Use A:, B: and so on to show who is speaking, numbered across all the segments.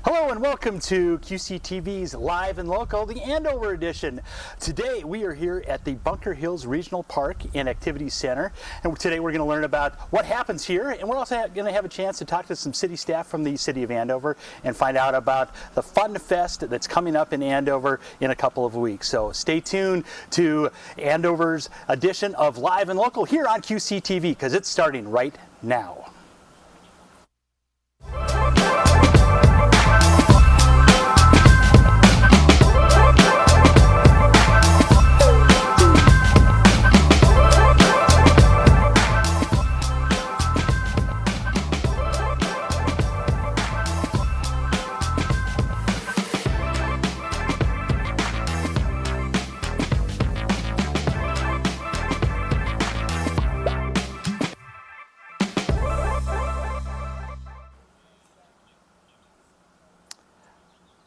A: Hello and welcome to QCTV's Live and Local, the Andover edition. Today we are here at the Bunker Hills Regional Park and Activity Center, and today we're going to learn about what happens here, and we're also going to have a chance to talk to some city staff from the City of Andover and find out about the Fun Fest that's coming up in Andover in a couple of weeks. So stay tuned to Andover's edition of Live and Local here on QCTV because it's starting right now.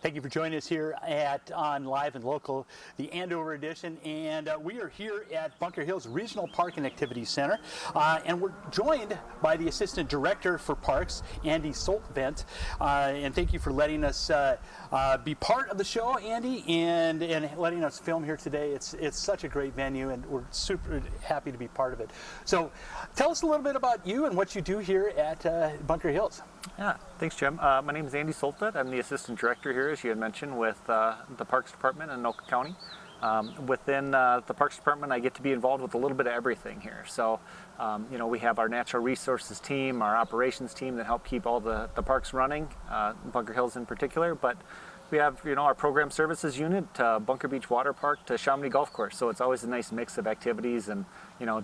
A: Thank you for joining us here on Live and Local, the Andover edition, and we are here at Bunker Hills Regional Park and Activity Center, and we're joined by the Assistant Director for Parks, Angie Soltvedt, and thank you for letting us be part of the show, Andy, and letting us film here today. It's such a great venue, and we're super happy to be part of it. So tell us a little bit about you and what you do here at Bunker Hills.
B: Yeah, thanks, Jim. My name is Andy Soltvedt. I'm the Assistant Director here, as you had mentioned, with the Parks Department in Anoka County. Within the Parks Department, I get to be involved with a little bit of everything here. So, we have our natural resources team, our operations team that help keep all the parks running, Bunker Hills in particular. But we have, our program services unit, Bunker Beach Water Park to Chamonix Golf Course. So it's always a nice mix of activities and,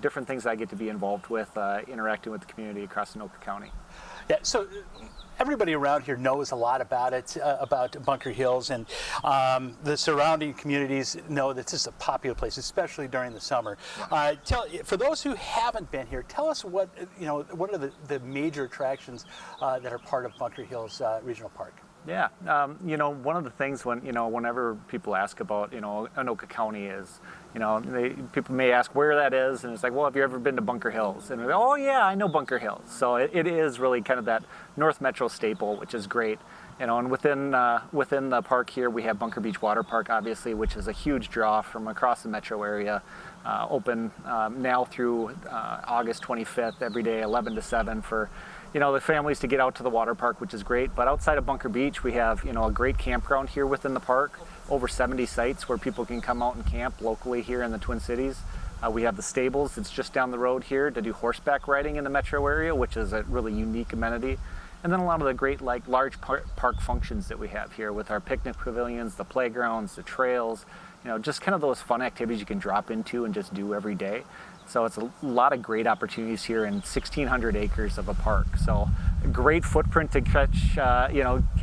B: different things I get to be involved with, interacting with the community across Anoka County.
A: Yeah, so everybody around here knows a lot about it, about Bunker Hills, and the surrounding communities know that this is a popular place, especially during the summer. For those who haven't been here, tell us what are the major attractions that are part of Bunker Hills Regional Park.
B: Yeah, one of the things whenever people ask about, Anoka County is, people may ask where that is, and it's like, well, have you ever been to Bunker Hills? And oh yeah, I know Bunker Hills. So it is really kind of that North Metro staple, which is great. And within the park here, we have Bunker Beach Water Park, obviously, which is a huge draw from across the metro area. Open now through August 25th, every day, 11 to 7 for the families to get out to the water park, which is great. But outside of Bunker Beach, we have, a great campground here within the park, over 70 sites where people can come out and camp locally here in the Twin Cities. We have the stables. It's just down the road here to do horseback riding in the metro area, which is a really unique amenity. And then a lot of the great, large park functions that we have here with our picnic pavilions, the playgrounds, the trails, just kind of those fun activities you can drop into and just do every day. So it's a lot of great opportunities here in 1,600 acres of a park. So a great footprint to catch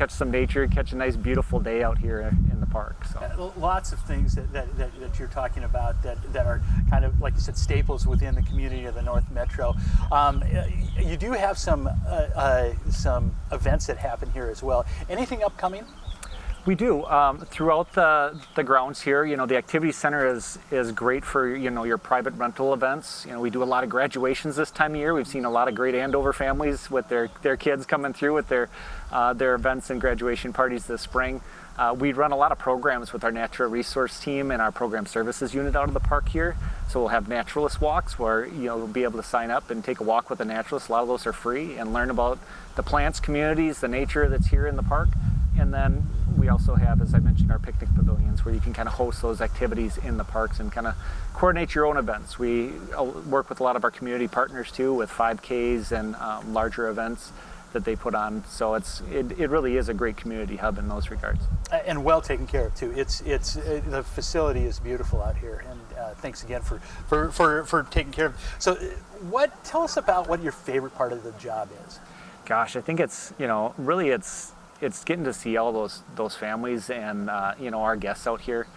B: some nature, catch a nice, beautiful day out here in the park. So
A: lots of things that you're talking about that are kind of, like you said, staples within the community of the North Metro. You do have some events that happen here as well. Anything upcoming?
B: We do. Throughout the grounds here, the activity center is great for, your private rental events. We do a lot of graduations this time of year. We've seen a lot of great Andover families with their kids coming through with their events and graduation parties this spring. We run a lot of programs with our natural resource team and our program services unit out of the park here. So we'll have naturalist walks where you'll be able to sign up and take a walk with a naturalist. A lot of those are free, and learn about the plants, communities, the nature that's here in the park. And then we also have, as I mentioned, our picnic pavilions where you can kind of host those activities in the parks and kind of coordinate your own events. We work with a lot of our community partners too with 5Ks and larger events that they put on. So it really is a great community hub in those regards.
A: And well taken care of too. The facility is beautiful out here, and thanks again for taking care of it. So tell us about what your favorite part of the job is.
B: Gosh, I think it's really it's getting to see all those families and our guests out here.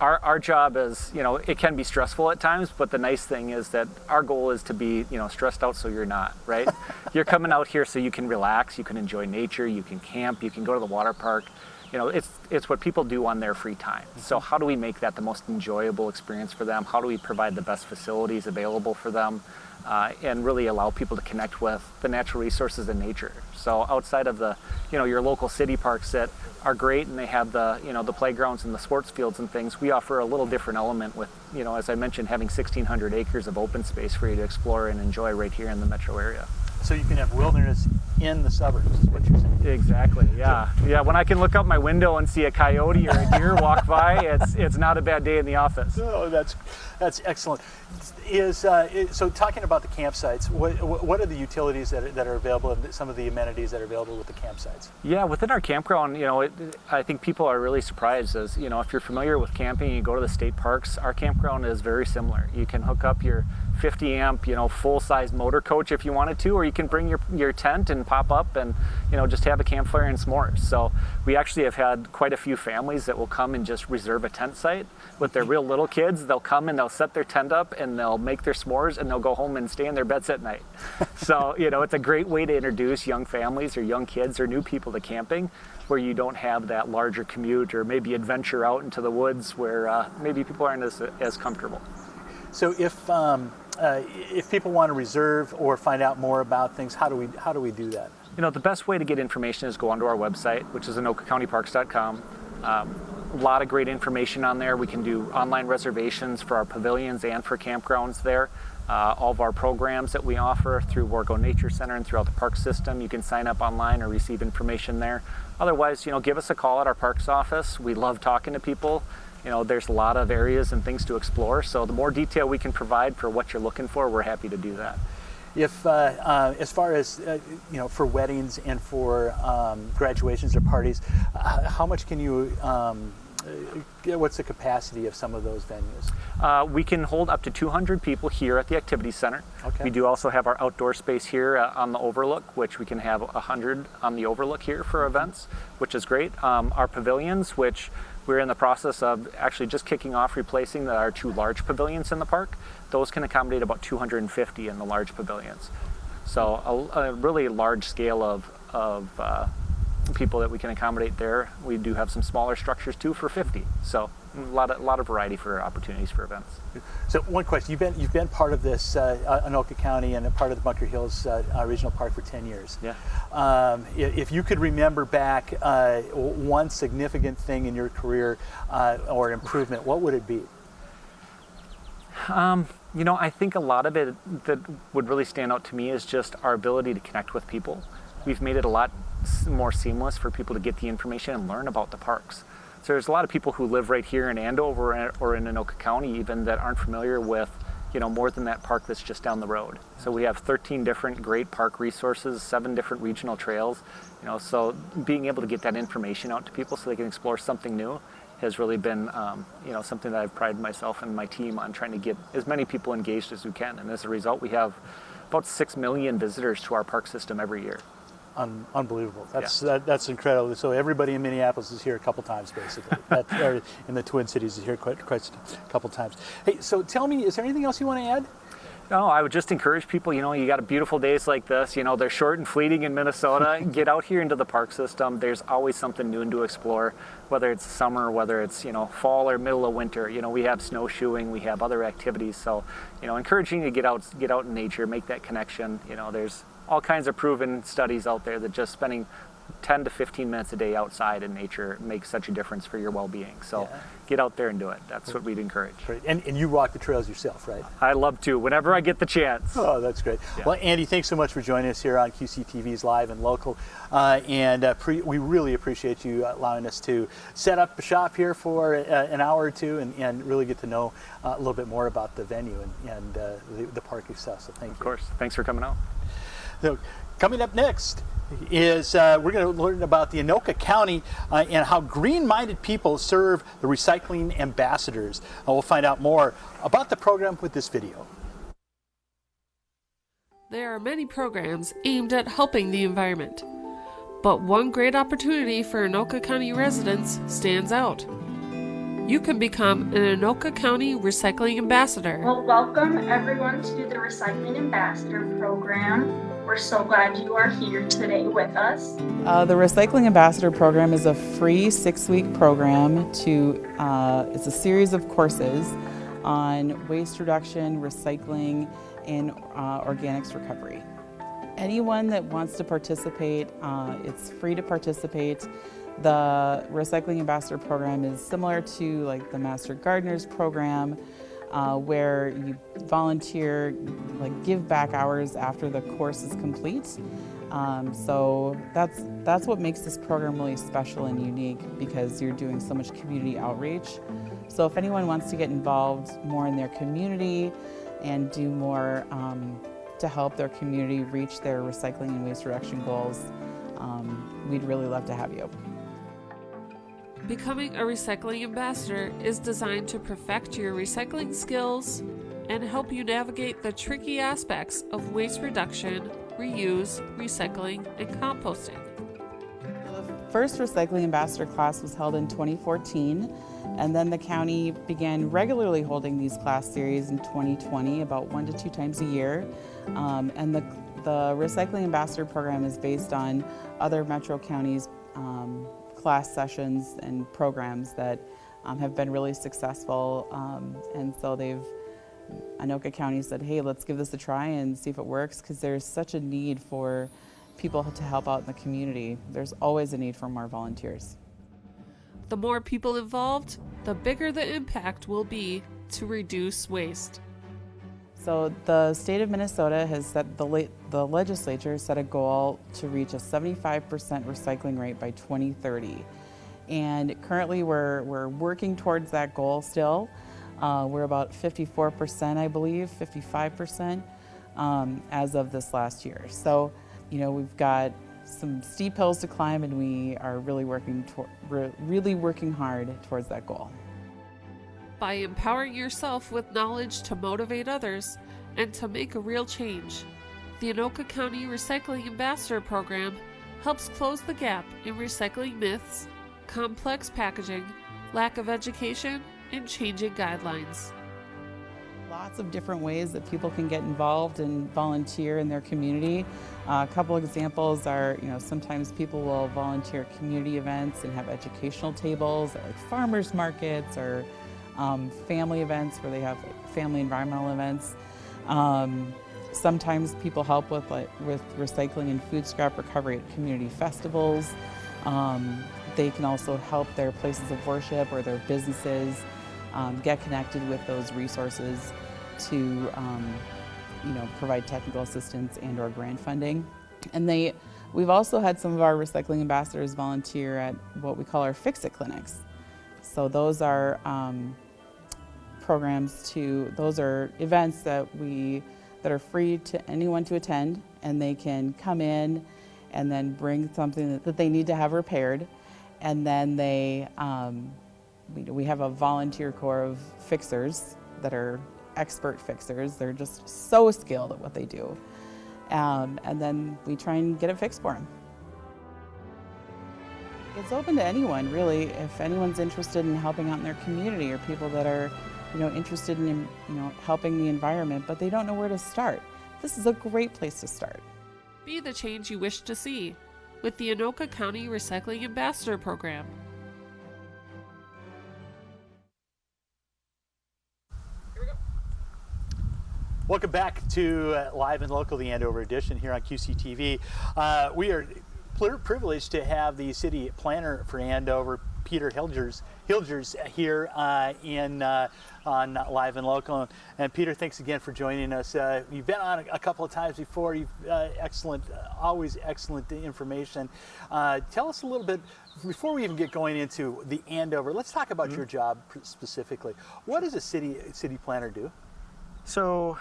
B: Our job is, it can be stressful at times, but the nice thing is that our goal is to be, stressed out so you're not, right? You're coming out here so you can relax, you can enjoy nature, you can camp, you can go to the water park. It's what people do on their free time. So how do we make that the most enjoyable experience for them? How do we provide the best facilities available for them? and really allow people to connect with the natural resources in nature. So outside of the, your local city parks that are great and they have the, the playgrounds and the sports fields and things, we offer a little different element with, as I mentioned, having 1,600 acres of open space for you to explore and enjoy right here in the metro area.
A: So you can have wilderness in the suburbs, is what you're saying.
B: Exactly, yeah. Yeah, when I can look out my window and see a coyote or a deer walk by, it's not a bad day in the office.
A: Oh, that's excellent. So talking about the campsites, what are the utilities that are available, and some of the amenities that are available with the campsites?
B: Yeah, within our campground, I think people are really surprised as, if you're familiar with camping and you go to the state parks, our campground is very similar. You can hook up your 50 amp, full-size motor coach if you wanted to, or you can bring your tent and pop up and, just have a campfire and s'mores. So we actually have had quite a few families that will come and just reserve a tent site with their real little kids. They'll come and they'll set their tent up and they'll make their s'mores and they'll go home and stay in their beds at night. So, it's a great way to introduce young families or young kids or new people to camping, where you don't have that larger commute or maybe adventure out into the woods where maybe people aren't as comfortable.
A: So if people want to reserve or find out more about things, how do we do that?
B: The best way to get information is go onto our website, which is anokacountyparks.com. A lot of great information on there. We can do online reservations for our pavilions and for campgrounds there. All of our programs that we offer through Wargo Nature Center and throughout the park system, you can sign up online or receive information there. Otherwise, give us a call at our parks office. We love talking to people. There's a lot of areas and things to explore, so the more detail we can provide for what you're looking for, we're happy to do that.
A: If, as far as, for weddings and for graduations or parties, how much can you, what's the capacity of some of those venues?
B: We can hold up to 200 people here at the Activity Center.
A: Okay.
B: We do also have our outdoor space here on the Overlook, which we can have 100 on the Overlook here for events, which is great. Our pavilions, which we're in the process of actually just kicking off replacing our 2 large pavilions in the park. Those can accommodate about 250 in the large pavilions. So a really large scale of people that we can accommodate there. We do have some smaller structures too for 50. So a lot of variety for opportunities for events.
A: So one question, you've been part of this Anoka County and a part of the Bunker Hills Regional Park for 10 years.
B: Yeah.
A: If you could remember back one significant thing in your career or improvement, what would it be?
B: I think a lot of it that would really stand out to me is just our ability to connect with people. We've made it a lot more seamless for people to get the information and learn about the parks. So there's a lot of people who live right here in Andover or in Anoka County even that aren't familiar with, more than that park that's just down the road. So we have 13 different great park resources, 7 different regional trails, so being able to get that information out to people so they can explore something new has really been, something that I've prided myself and my team on trying to get as many people engaged as we can. And as a result, we have about 6 million visitors to our park system every year.
A: Unbelievable. That's incredible. So everybody in Minneapolis is here a couple times, basically. Or in the Twin Cities is here quite a couple times. Hey, so tell me, is there anything else you want to add?
B: No, I would just encourage people, you got beautiful days like this, they're short and fleeting in Minnesota. Get out here into the park system. There's always something new to explore, whether it's summer, whether it's, fall or middle of winter. We have snowshoeing, we have other activities. So, encouraging you to get out in nature, make that connection. There's all kinds of proven studies out there that just spending 10 to 15 minutes a day outside in nature makes such a difference for your well-being. So get out there and do it. That's what we'd encourage.
A: Great. And you walk the trails yourself, right?
B: I love to, whenever I get the chance.
A: Oh, that's great. Yeah. Well, Andy, thanks so much for joining us here on QCTV's Live and Local. We really appreciate you allowing us to set up shop here for an hour or two and really get to know a little bit more about the venue and the park itself. So thank you.
B: Of course. Thanks for coming out.
A: So coming up next is we're going to learn about the Anoka County and how green-minded people serve the recycling ambassadors. We'll find out more about the program with this video.
C: There are many programs aimed at helping the environment, but one great opportunity for Anoka County residents stands out. You can become an Anoka County Recycling Ambassador.
D: Well, welcome everyone to the Recycling Ambassador program. We're so glad you are here today with us.
E: The Recycling Ambassador program is a free 6-week program it's a series of courses on waste reduction, recycling, in organics recovery. Anyone that wants to participate, it's free to participate. The Recycling Ambassador program is similar to like the Master Gardeners program, where you volunteer, like give back hours after the course is complete. So that's what makes this program really special and unique, because you're doing so much community outreach. So if anyone wants to get involved more in their community and do more to help their community reach their recycling and waste reduction goals, we'd really love to have you.
C: Becoming a recycling ambassador is designed to perfect your recycling skills and help you navigate the tricky aspects of waste reduction, reuse, recycling, and composting.
E: The first Recycling Ambassador class was held in 2014, and then the county began regularly holding these class series in 2020, about 1 to 2 times a year. And the Recycling Ambassador program is based on other metro counties' class sessions and programs that have been really successful. And so Anoka County said, hey, let's give this a try and see if it works, because there's such a need for people to help out in the community. There's always a need for more volunteers.
C: The more people involved, the bigger the impact will be to reduce waste.
E: So the state of Minnesota has set, the legislature set a goal to reach a 75% recycling rate by 2030. And currently we're working towards that goal still. We're about 54%, I believe, 55% as of this last year. So, we've got some steep hills to climb, and we are really working hard towards that goal.
C: By empowering yourself with knowledge to motivate others and to make a real change, the Anoka County Recycling Ambassador Program helps close the gap in recycling myths, complex packaging, lack of education, and changing guidelines.
E: Lots of different ways that people can get involved and volunteer in their community. A couple examples are, sometimes people will volunteer at community events and have educational tables, or like farmers markets, or family events where they have family environmental events. Sometimes people help with recycling and food scrap recovery at community festivals. They can also help their places of worship or their businesses get connected with those resources to provide technical assistance and or grant funding. And we've also had some of our recycling ambassadors volunteer at what we call our Fix-It clinics. So those are those are events that are free to anyone to attend, and they can come in and then bring something that they need to have repaired. And then we have a volunteer corps of fixers that are expert fixers. They're just so skilled at what they do. And then we try and get it fixed for them. It's open to anyone, really. If anyone's interested in helping out in their community, or people that are, interested in, helping the environment, but they don't know where to start, this is a great place to start.
C: Be the change you wish to see with the Anoka County Recycling Ambassador Program.
A: Welcome back to Live and Local, the Andover edition here on QCTV. We are privileged to have the city planner for Andover, Peter Hellegers, here on Live and Local. And Peter, thanks again for joining us. You've been on a couple of times before. You've always excellent information. Tell us a little bit, before we even get going into the Andover, let's talk about your job specifically. What does a city planner do?
F: So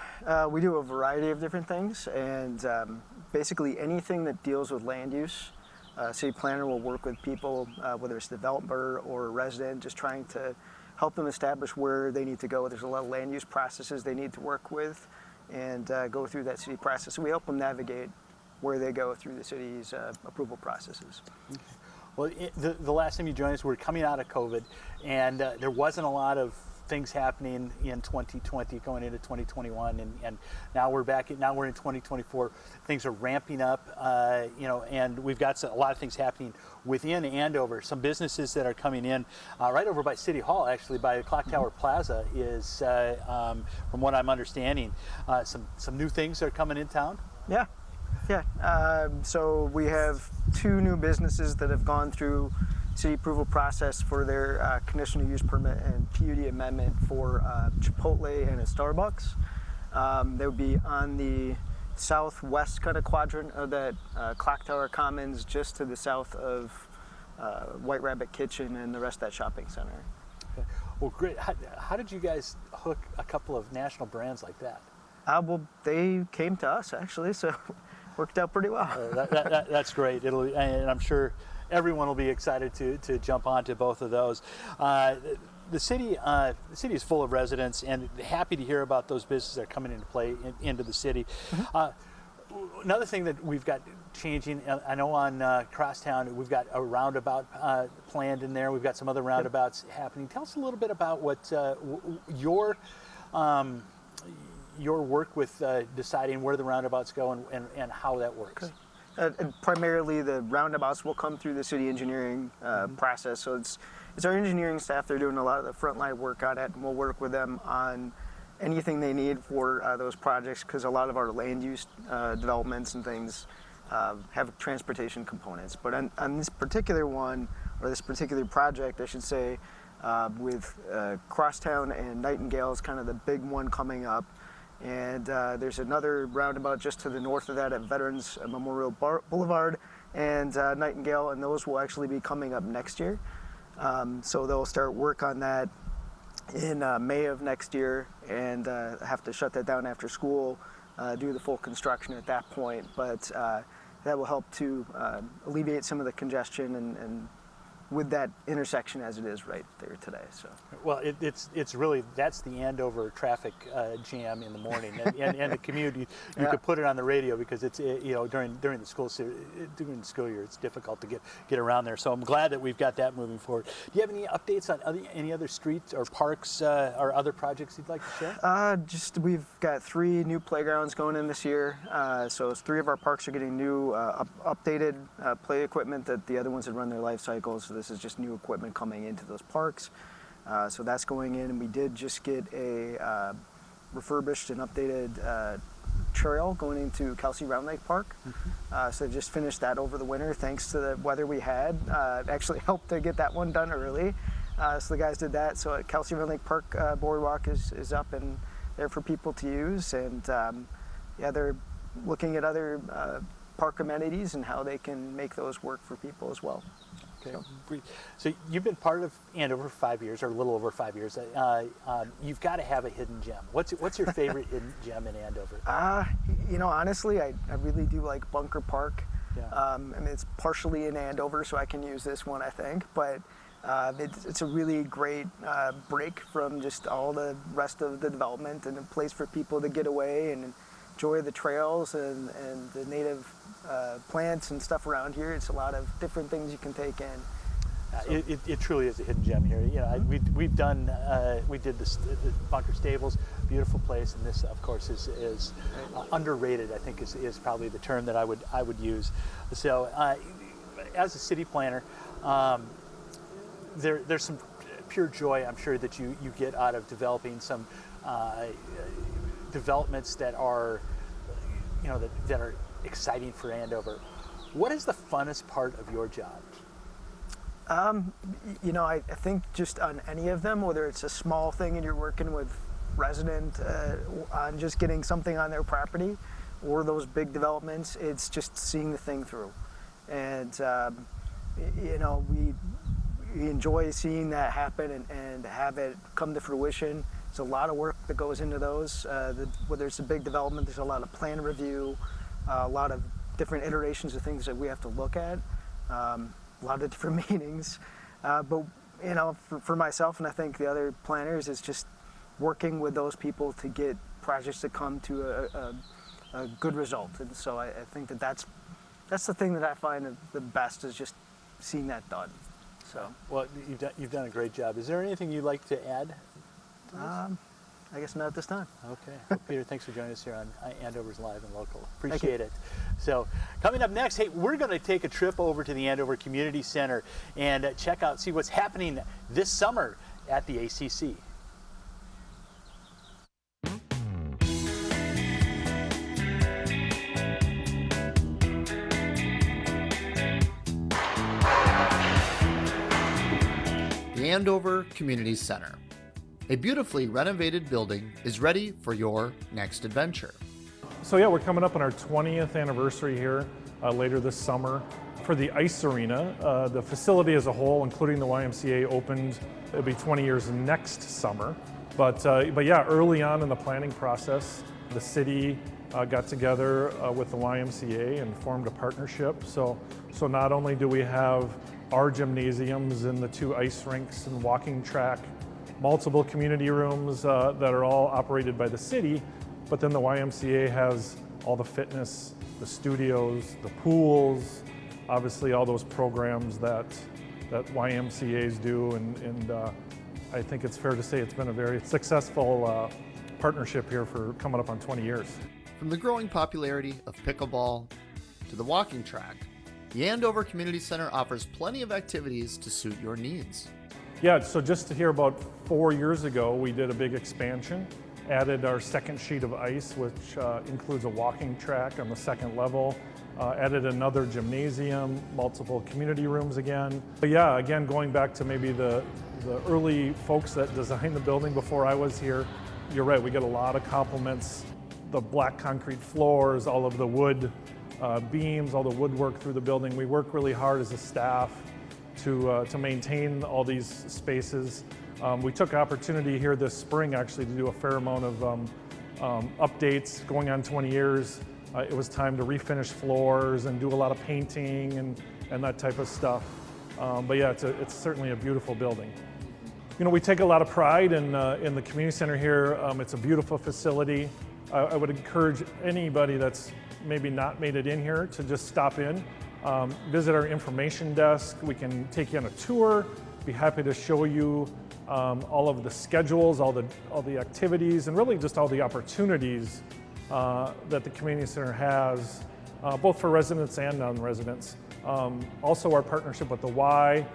F: we do a variety of different things, and basically anything that deals with land use. City planner will work with people, whether it's a developer or a resident, just trying to help them establish where they need to go. There's a lot of land use processes they need to work with and go through that city process. So we help them navigate where they go through the city's approval processes. Okay.
A: Well, the last time you joined us, we were coming out of COVID, and there wasn't a lot of things happening in 2020 going into 2021, and now we're now we're in 2024. Things are ramping up, and we've got a lot of things happening within Andover. Some businesses that are coming in right over by City Hall, actually by the Clock Tower Plaza, is from what I'm understanding, some new things are coming in town.
F: Yeah. So we have 2 new businesses that have gone through city approval process for their conditional use permit and PUD amendment for Chipotle and a Starbucks. They would be on the southwest kind of quadrant of that Clock Tower Commons, just to the south of White Rabbit Kitchen and the rest of that shopping center.
A: Okay. Well, great. How did you guys hook a couple of national brands like that?
F: Well, they came to us actually, so worked out pretty well.
A: That's great. And I'm sure everyone will be excited to jump onto both of those. The city is full of residents, and happy to hear about those businesses that are coming into play into the city. Another thing that we've got changing, I know on Crosstown we've got a roundabout planned in there. We've got some other roundabouts happening. Tell us a little bit about what your work with deciding where the roundabouts go and how that works.
F: Okay. And primarily the roundabouts will come through the city engineering process. So it's our engineering staff. They're doing a lot of the frontline work on it, and we'll work with them on anything they need for those projects, because a lot of our land use developments and things have transportation components. But on this particular one, or this particular project, I should say, with Crosstown and Nightingale is kind of the big one coming up. And there's another roundabout just to the north of that at Veterans Memorial Boulevard and Nightingale, and those will actually be coming up next year. So they'll start work on that in May of next year, and have to shut that down after school, do the full construction at that point. But that will help to alleviate some of the congestion and with that intersection as it is right there today. So, well,
A: it's really, that's the Andover traffic jam in the morning, and the commute. You could put it on the radio, because it's during the school year it's difficult to get around there. So I'm glad that we've got that moving forward. Do you have any updates on any other streets or parks or other projects you'd like to share?
F: Just we've got 3 new playgrounds going in this year. So 3 of our parks are getting new updated play equipment that the other ones had run their life cycles. So this is just new equipment coming into those parks. So that's going in, and we did just get a refurbished and updated trail going into Kelsey Round Lake Park. So just finished that over the winter, thanks to the weather we had. It actually helped to get that one done early. So the guys did that. So at Kelsey Round Lake Park, boardwalk is up and there for people to use. And they're looking at other park amenities and how they can make those work for people as well.
A: Okay. So you've been part of Andover for 5 years, or a little over 5 years. You've got to have a hidden gem. What's your favorite hidden gem in Andover?
F: Honestly, I really do like Bunker Park.
A: Yeah.
F: I mean, it's partially in Andover, so I can use this one, I think. But it's a really great break from just all the rest of the development, and a place for people to get away and enjoy the trails and the native plants and stuff around here. It's a lot of different things you can take in. So.
A: It truly is a hidden gem here. We did the Bunker Stables, beautiful place, and this, of course, is underrated. I think is probably the term that I would use. So, as a city planner, there's some pure joy, I'm sure, that you get out of developing some developments that are that are exciting for Andover. What is the funnest part of your job?
F: I think just on any of them, whether it's a small thing and you're working with resident on just getting something on their property, or those big developments, it's just seeing the thing through. And we enjoy seeing that happen and have it come to fruition. There's a lot of work that goes into those. Whether it's a big development, there's a lot of plan review, a lot of different iterations of things that we have to look at, a lot of different meetings. But for myself, and I think the other planners, is just working with those people to get projects to come to a good result. And so I think that's the thing that I find the best, is just seeing that done. So,
A: well, you've done a great job. Is there anything you'd like to add? for this?
F: I guess not this time.
A: Okay. Well, Peter, thanks for joining us here on Andover's Live and Local. Appreciate it. So coming up next, hey, we're going to take a trip over to the Andover Community Center and check out, see what's happening this summer at the ACC.
G: The Andover Community Center. A beautifully renovated building is ready for your next adventure.
H: So yeah, we're coming up on our 20th anniversary here later this summer. For the ice arena, the facility as a whole, including the YMCA, opened, it'll be 20 years next summer. But yeah, early on in the planning process, the city got together with the YMCA and formed a partnership. So not only do we have our gymnasiums and the 2 ice rinks and walking track, multiple community rooms that are all operated by the city, but then the YMCA has all the fitness, the studios, the pools, obviously all those programs that YMCAs do, and I think it's fair to say it's been a very successful partnership here for coming up on 20 years.
G: From the growing popularity of pickleball to the walking track, the Andover Community Center offers plenty of activities to suit your needs.
H: Yeah, so just to hear about 4 years ago, we did a big expansion, added our second sheet of ice, which includes a walking track on the second level, added another gymnasium, multiple community rooms again. But yeah, again, going back to maybe the early folks that designed the building before I was here, you're right, we get a lot of compliments. The black concrete floors, all of the wood beams, all the woodwork through the building. We work really hard as a staff to maintain all these spaces. We took opportunity here this spring actually to do a fair amount of updates. Going on 20 years, it was time to refinish floors and do a lot of painting and that type of stuff. But yeah, it's certainly a beautiful building. You know, we take a lot of pride in the community center here. It's a beautiful facility. I would encourage anybody that's maybe not made it in here to just stop in. Visit our information desk. We can take you on a tour. Be happy to show you all of the schedules, all the activities, and really just all the opportunities that the community center has, both for residents and non-residents. Also, our partnership with the Y.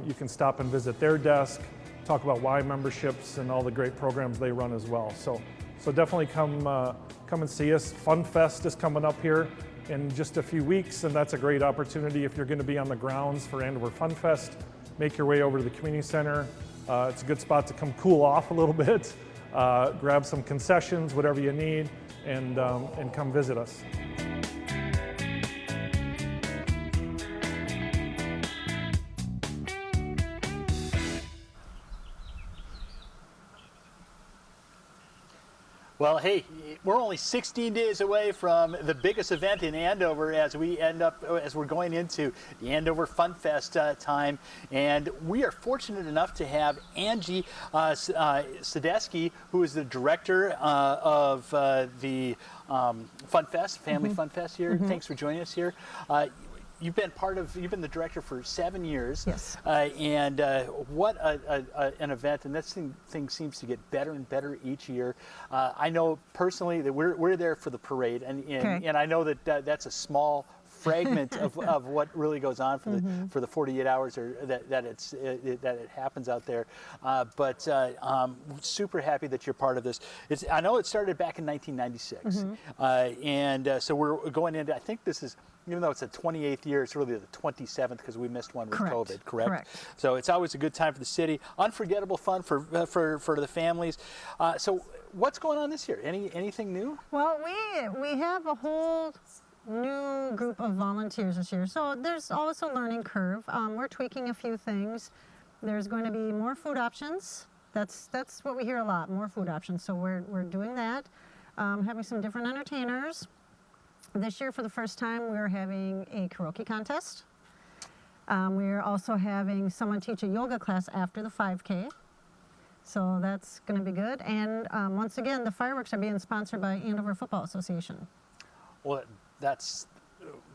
H: You can stop and visit their desk, talk about Y memberships and all the great programs they run as well. So definitely come and see us. Fun Fest is coming up here in just a few weeks, and that's a great opportunity if you're going to be on the grounds for Andover Fun Fest. Make your way over to the community center. It's a good spot to come cool off a little bit, grab some concessions, whatever you need, and come visit us.
A: Well, hey, we're only 16 days away from the biggest event in Andover as we're going into the Andover Fun Fest time, and we are fortunate enough to have Angie Sedesky, who is the director of the Fun Fest, Family Fun Fest here. Thanks for joining us here. You've been the director for 7 years.
I: Yes.
A: And what an event, and this thing seems to get better and better each year. I know personally that we're there for the parade, and I know that that's a small fragment of what really goes on for the 48 hours or that it happens out there. But I'm super happy that you're part of this. I know it started back in 1996, and so we're going into, I think this is, even though it's the 28th year, it's really the 27th because we missed one with COVID, correct? So it's always a good time for the city. Unforgettable fun for the families. So what's going on this year? Anything new?
I: Well, we have a whole new group of volunteers this year. So there's always a learning curve. We're tweaking a few things. There's going to be more food options. That's what we hear a lot, more food options. So we're doing that. Having some different entertainers. This year, for the first time, we're having a karaoke contest. We're also having someone teach a yoga class after the 5K. So that's going to be good. And once again, the fireworks are being sponsored by Andover Football Association.
A: Well, that's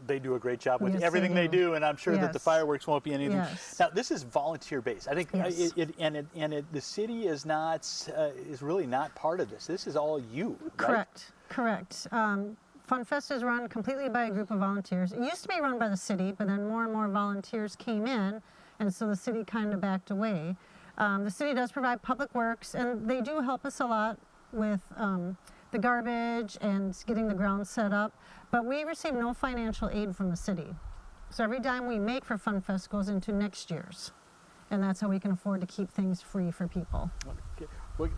A: they do a great job with
I: Yes,
A: everything they do, and I'm sure that the
I: Yes.
A: fireworks won't be anything.
I: Yes.
A: Now, this is volunteer based. I think
I: Yes.
A: the city is not is really not part of this. This is all you, right?
I: Correct, correct. FunFest is run completely by a group of volunteers. It used to be run by the city, but then more and more volunteers came in, and so the city kind of backed away. The city does provide public works, and they do help us a lot with the garbage and getting the grounds set up, but we receive no financial aid from the city. So every dime we make for FunFest goes into next year's, and that's how we can afford to keep things free for people.
A: Okay. Well,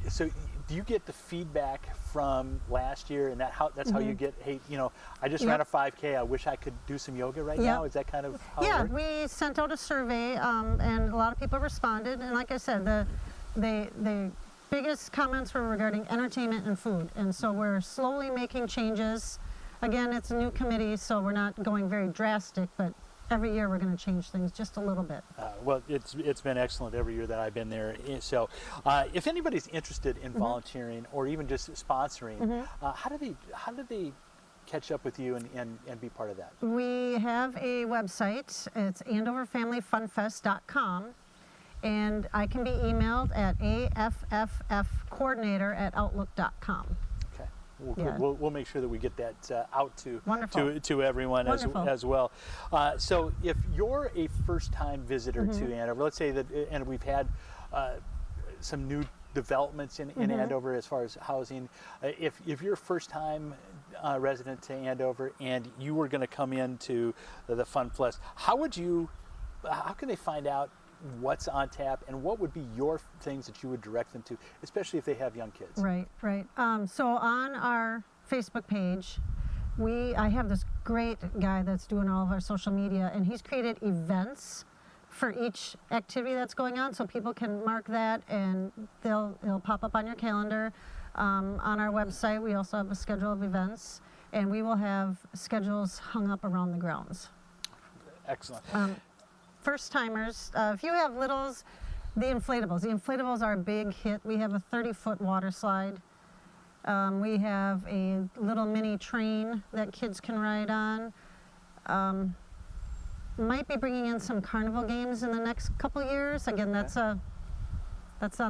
A: so do you get the feedback from last year, and that's how you get, hey, I just ran a 5K, I wish I could do some yoga right now? Is that kind of how it works?
I: We sent out a survey, and a lot of people responded, and like I said, the biggest comments were regarding entertainment and food, and so we're slowly making changes. Again, it's a new committee, so we're not going very drastic, but every year we're going to change things just a little bit.
A: Well, it's been excellent every year that I've been there. So if anybody's interested in volunteering or even just sponsoring, how do they catch up with you and be part of that?
I: We have a website. It's AndoverFamilyFunFest.com, and I can be emailed at AFFFcoordinator@outlook.com.
A: We'll make sure that we get that out to everyone as well. So if you're a first-time visitor to Andover, let's say that, and we've had some new developments in Andover as far as housing. If you're a first-time resident to Andover and you were going to come into the FunFest, how can they find out what's on tap, and what would be your things that you would direct them to, especially if they have young kids?
I: Right. So on our Facebook page, I have this great guy that's doing all of our social media, and he's created events for each activity that's going on, so people can mark that, and it'll pop up on your calendar. On our website, we also have a schedule of events, and we will have schedules hung up around the grounds.
A: Excellent.
I: First timers, if you have littles, the inflatables are a big hit. We have a 30-foot water slide. We have a little mini train that kids can ride on. Might be bringing in some carnival games in the next couple years. Again, that's on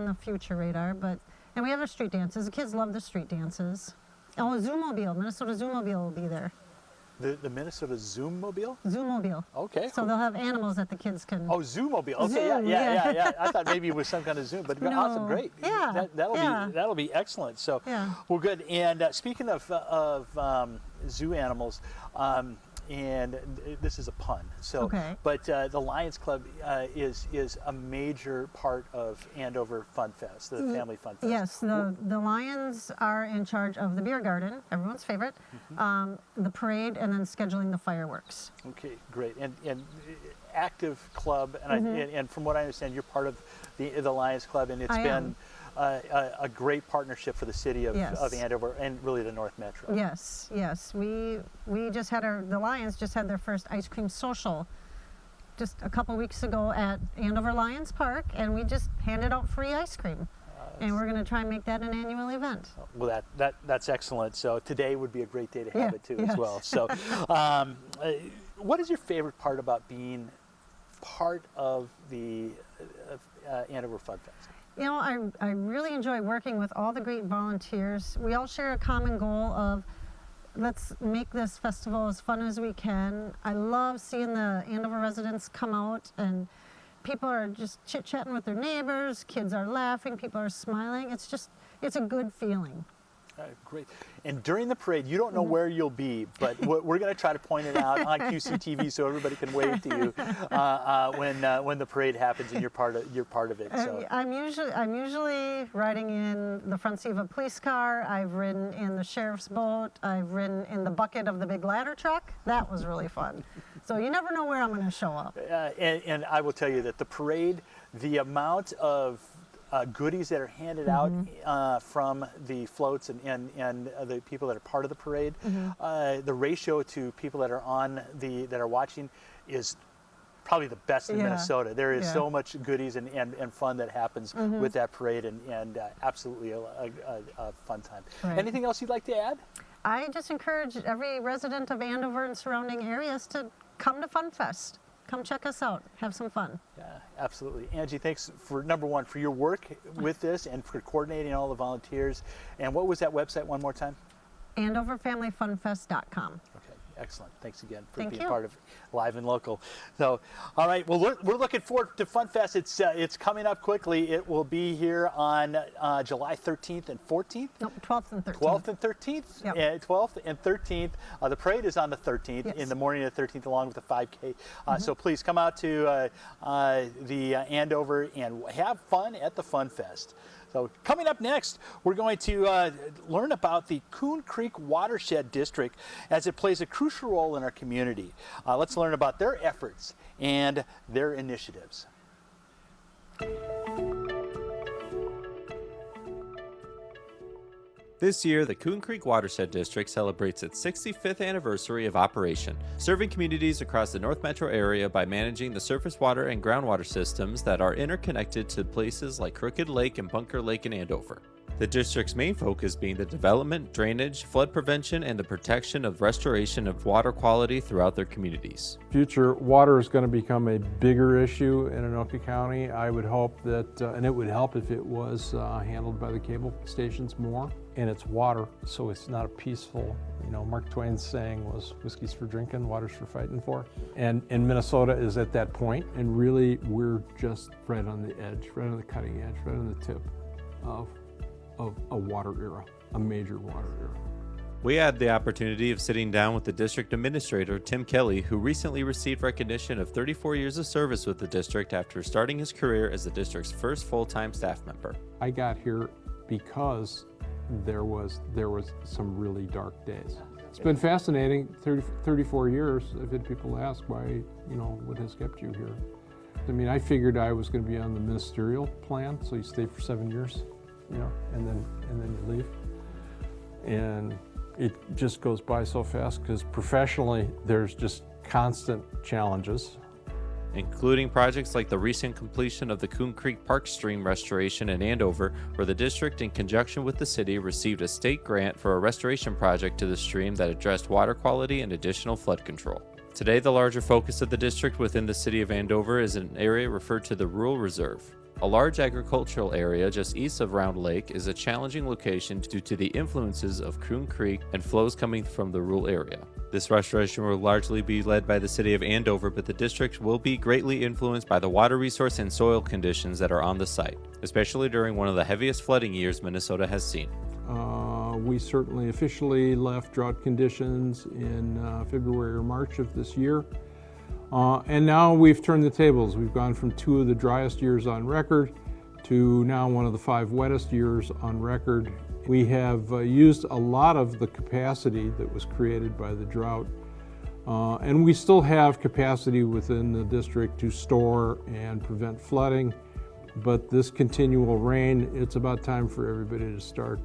I: the future radar. And we have our street dances. The kids love the street dances. Oh, a Zoomobile, Minnesota Zoomobile will be there.
A: The Minnesota Zoomobile?
I: Zoomobile.
A: Okay.
I: So they'll have animals that the kids can.
A: Oh, Zoomobile. Okay,
I: Zoom,
A: yeah. I thought maybe it was some kind of Zoom, but
I: No.
A: awesome, great.
I: Yeah.
A: That'll be excellent. So, well, good. And speaking of zoo animals, and this is a pun. So, but the Lions Club is a major part of Andover FunFest, the Family FunFest.
I: Yes, the Lions are in charge of the beer garden, everyone's favorite, the parade, and then scheduling the fireworks.
A: Okay, great. And active club, and from what I understand, you're part of the Lions Club, and it's been a great partnership for the city of Andover and really the North Metro.
I: Yes. We just had the Lions just had their first ice cream social just a couple weeks ago at Andover Lions Park, and we just handed out free ice cream. And we're going to try and make that an annual event.
A: Well, that's excellent. So today would be a great day to have it too as well. So what is your favorite part about being part of the Andover FunFest?
I: I really enjoy working with all the great volunteers. We all share a common goal of let's make this festival as fun as we can. I love seeing the Andover residents come out, and people are just chit-chatting with their neighbors, kids are laughing, people are smiling. It's a good feeling.
A: Great. And during the parade, you don't know where you'll be, but we're going to try to point it out on QCTV so everybody can wave to you when the parade happens and you're part of it. So.
I: I'm usually riding in the front seat of a police car. I've ridden in the sheriff's boat. I've ridden in the bucket of the big ladder truck. That was really fun. So you never know where I'm going to show up.
A: And I will tell you that the parade, the amount of goodies that are handed out from the floats and the people that are part of the parade, the ratio to people that are watching is probably the best in Minnesota. There is so much goodies and fun that happens with that parade, and absolutely a fun time.
I: Right.
A: Anything else you'd like to add?
I: I just encourage every resident of Andover and surrounding areas to come to Fun Fest. Come check us out, have some fun.
A: Yeah, absolutely. Angie, thanks for, number one, for your work with this and for coordinating all the volunteers. And what was that website one more time?
I: AndoverFamilyFunFest.com.
A: Okay, excellent. Thanks again for
I: Thank
A: being
I: you.
A: part of Live and Local. So, all right, well, we're looking forward to Fun Fest. It's coming up quickly. It will be here on July 13th and 14th.
I: Nope, 12th and 13th.
A: 12th and 13th?
I: Yep.
A: 12th and 13th. The parade is on the 13th,
I: Yes.
A: in the morning of the 13th, along with the 5K. So please come out to the Andover and have fun at the Fun Fest. So coming up next, we're going to learn about the Coon Creek Watershed District as it plays a crucial role in our community. Let's learn about their efforts and their initiatives.
J: This year, the Coon Creek Watershed District celebrates its 65th anniversary of operation, serving communities across the North Metro area by managing the surface water and groundwater systems that are interconnected to places like Crooked Lake and Bunker Lake in Andover. The district's main focus being the development, drainage, flood prevention, and the protection of restoration of water quality throughout their communities.
K: Future water is going to become a bigger issue in Anoka County. I would hope that, and it would help if it was handled by the cable stations more. And it's water, so it's not a peaceful, Mark Twain's saying was whiskey's for drinking, water's for fighting for. And Minnesota is at that point, and really we're just right on the edge, right on the cutting edge, right on the tip of a water era, a major water era.
J: We had the opportunity of sitting down with the district administrator, Tim Kelly, who recently received recognition of 34 years of service with the district after starting his career as the district's first full-time staff member.
K: I got here because there was some really dark days. It's been fascinating, 34 years. I've had people ask why, what has kept you here? I mean, I figured I was going to be on the ministerial plan, so you stay for 7 years, and then you leave. And it just goes by so fast because professionally, there's just constant challenges.
J: Including projects like the recent completion of the Coon Creek Park Stream restoration in Andover, where the district, in conjunction with the city, received a state grant for a restoration project to the stream that addressed water quality and additional flood control. Today, the larger focus of the district within the City of Andover is an area referred to the Rural Reserve. A large agricultural area just east of Round Lake is a challenging location due to the influences of Coon Creek and flows coming from the rural area. This restoration will largely be led by the City of Andover, but the district will be greatly influenced by the water resource and soil conditions that are on the site, especially during one of the heaviest flooding years Minnesota has seen.
K: We certainly officially left drought conditions in February or March of this year. And now we've turned the tables. We've gone from 2 of the driest years on record to now one of the 5 wettest years on record. We have used a lot of the capacity that was created by the drought, and we still have capacity within the district to store and prevent flooding. But this continual rain, it's about time for everybody to start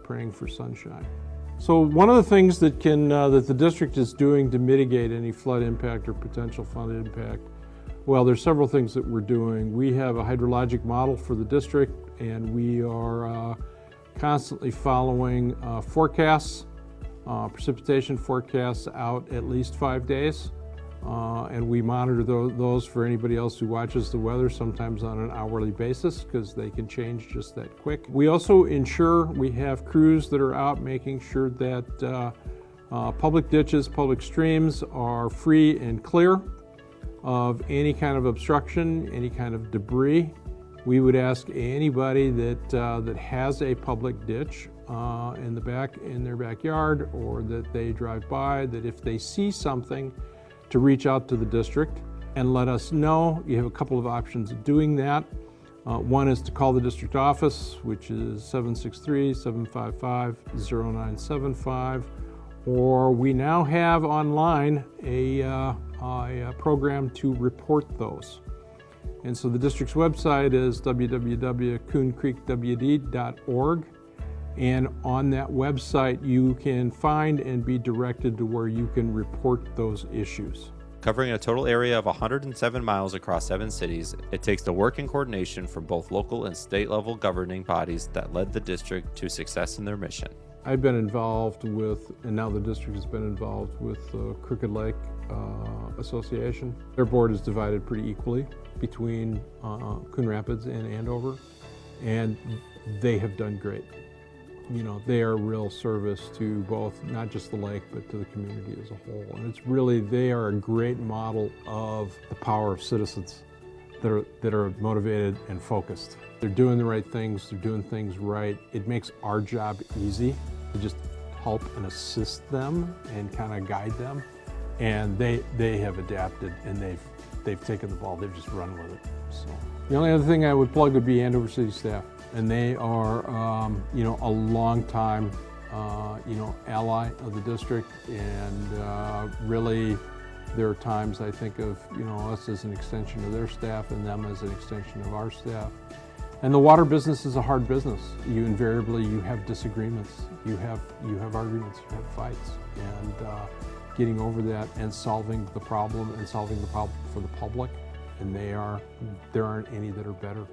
K: praying for sunshine. So one of the things that the district is doing to mitigate any flood impact or potential flood impact, well, there's several things that we're doing. We have a hydrologic model for the district, and we are constantly following forecasts, precipitation forecasts out at least 5 days. And we monitor those for anybody else who watches the weather, sometimes on an hourly basis, because they can change just that quick. We also ensure we have crews that are out making sure that public ditches, public streams are free and clear of any kind of obstruction, any kind of debris. We would ask anybody that has a public ditch in their backyard, or that they drive by, that if they see something, to reach out to the district and let us know. You have a couple of options of doing that. One is to call the district office, which is 763-755-0975, or we now have online a program to report those. And so the district's website is www.cooncreekwd.org, and on that website you can find and be directed to where you can report those issues.
J: Covering a total area of 107 miles across 7 cities, it takes the work and coordination from both local and state level governing bodies that led the district to success in their mission.
K: I've been involved with, and now the district has been involved with Crooked Lake Association. Their board is divided pretty equally between Coon Rapids and Andover, and they have done great. You know, they are a real service to both, not just the lake, but to the community as a whole. And it's really, they are a great model of the power of citizens that are motivated and focused. They're doing the right things, they're doing things right. It makes our job easy to just help and assist them and kind of guide them. And they have adapted, and they've taken the ball, they've just run with it. So the only other thing I would plug would be Andover City staff. And they are, you know, a long time, you know, ally of the district, and really there are times I think of, you know, us as an extension of their staff and them as an extension of our staff. And the water business is a hard business. You invariably, you have disagreements, you have arguments, you have fights, and getting over that and solving the problem for the public, and there aren't any that are better.